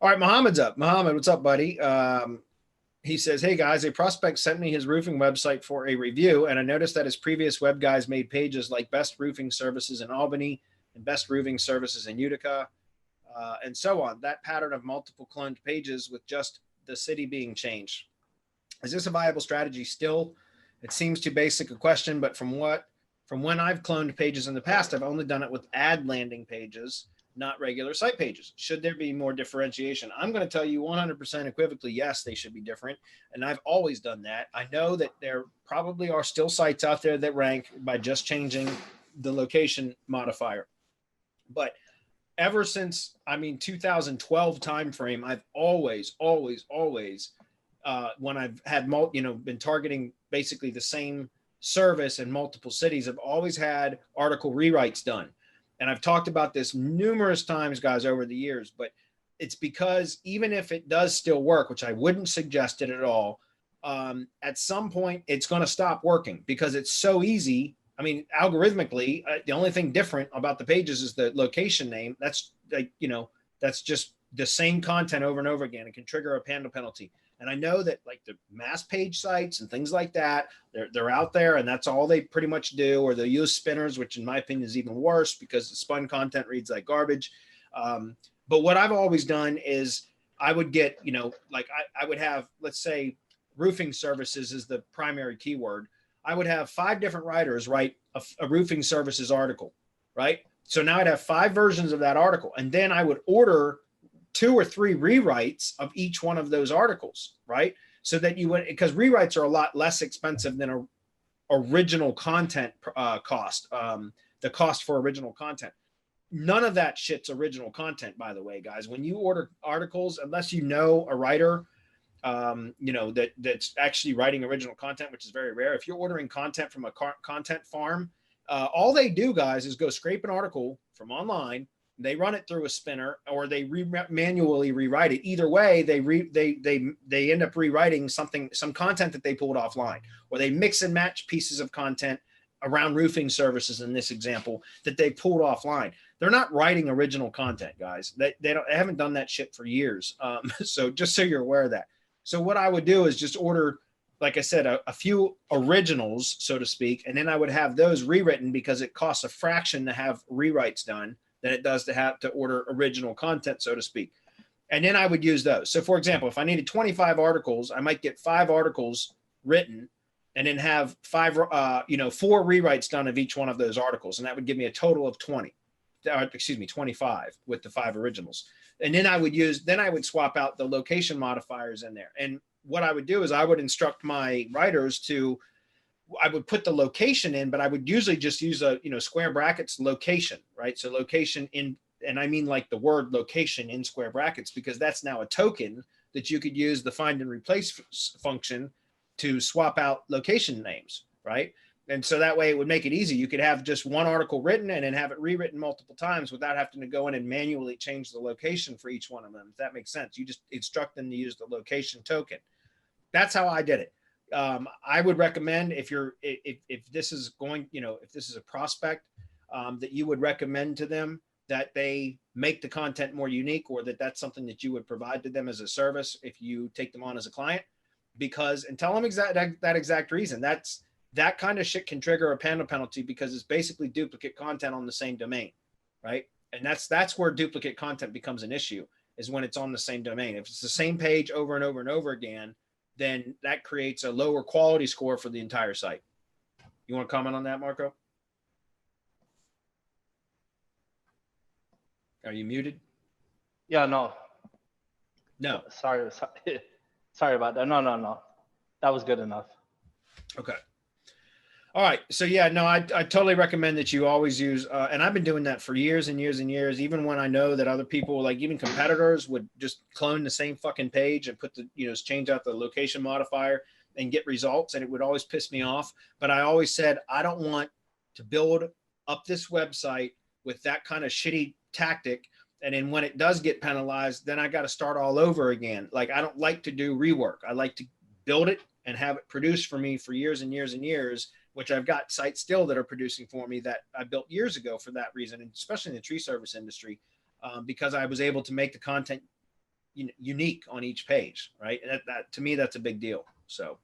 All right, Mohammed's up. Mohammed, what's up, buddy? He says, hey guys, a prospect sent me his roofing website for a review, and I noticed that his previous web guys made pages like best roofing services in Albany and best roofing services in Utica, and so on. That pattern of multiple cloned pages with just the city being changed. Is this a viable strategy still? It seems too basic a question, but from when I've cloned pages in the past, I've only done it with ad landing pages, not regular site pages. Should there be more differentiation? I'm going to tell you 100% equivocally, yes, they should be different. And I've always done that. I know that there probably are still sites out there that rank by just changing the location modifier. But ever since, 2012 timeframe, I've always, when I've had, been targeting basically the same service in multiple cities, I've always had article rewrites done. And I've talked about this numerous times, guys, over the years, but it's because even if it does still work, which I wouldn't suggest it at all, at some point it's going to stop working because it's so easy. I mean, algorithmically, the only thing different about the pages is the location name. That's that's just the same content over and over again. It can trigger a handle penalty. And I know that like the mass page sites and things like that, they're out there and that's all they pretty much do, or they'll use spinners, which in my opinion is even worse because the spun content reads like garbage. But what I've always done is I would get, I would have, let's say roofing services is the primary keyword. I would have 5 different writers write a roofing services article, right? So now I'd have 5 versions of that article. And then I would order 2 or 3 rewrites of each one of those articles, right? So that you would, because rewrites are a lot less expensive than a original content cost, the cost for original content. None of that shit's original content, by the way, guys. When you order articles, unless you know a writer, that's actually writing original content, which is very rare. If you're ordering content from a content farm, all they do, guys, is go scrape an article from online. They run it through a spinner, or they manually rewrite it. Either way, they end up rewriting some content that they pulled offline, or they mix and match pieces of content around roofing services in this example that they pulled offline. They're not writing original content, guys. They haven't done that shit for years. So just so you're aware of that. So what I would do is just order, like I said, a few originals, so to speak, and then I would have those rewritten because it costs a fraction to have rewrites done than it does to have to order original content, so to speak. And then I would use those. So for example, if I needed 25 articles, I might get 5 articles written and then have 4 rewrites done of each one of those articles. And that would give me a total of 25 with the 5 originals. And then I would swap out the location modifiers in there. And what I would do is I would instruct my writers I would put the location in, but I would usually just use a, square brackets location, right? So location in, and I mean like the word location in square brackets, because that's now a token that you could use the find and replace function to swap out location names, right? And so that way it would make it easy. You could have just one article written and then have it rewritten multiple times without having to go in and manually change the location for each one of them. If that makes sense, you just instruct them to use the location token. That's how I did it. I would recommend if this is going, if this is a prospect, that you would recommend to them that they make the content more unique, or that's something that you would provide to them as a service if you take them on as a client, and tell them that exact reason. That kind of shit can trigger a handle penalty because it's basically duplicate content on the same domain, right? And that's where duplicate content becomes an issue, is when it's on the same domain. If it's the same page over and over and over again, then that creates a lower quality score for the entire site. You want to comment on that, Marco? Are you muted? Yeah, no. No. Sorry about that. No. That was good enough. Okay. All right. So yeah, no, I totally recommend that you always use, and I've been doing that for years and years and years, even when I know that other people, like even competitors, would just clone the same fucking page and put change out the location modifier and get results. And it would always piss me off. But I always said, I don't want to build up this website with that kind of shitty tactic. And then when it does get penalized, then I got to start all over again. Like, I don't like to do rework. I like to build it and have it produced for me for years and years and years, which I've got sites still that are producing for me that I built years ago for that reason, and especially in the tree service industry, because I was able to make the content unique on each page, right? And that to me, that's a big deal. So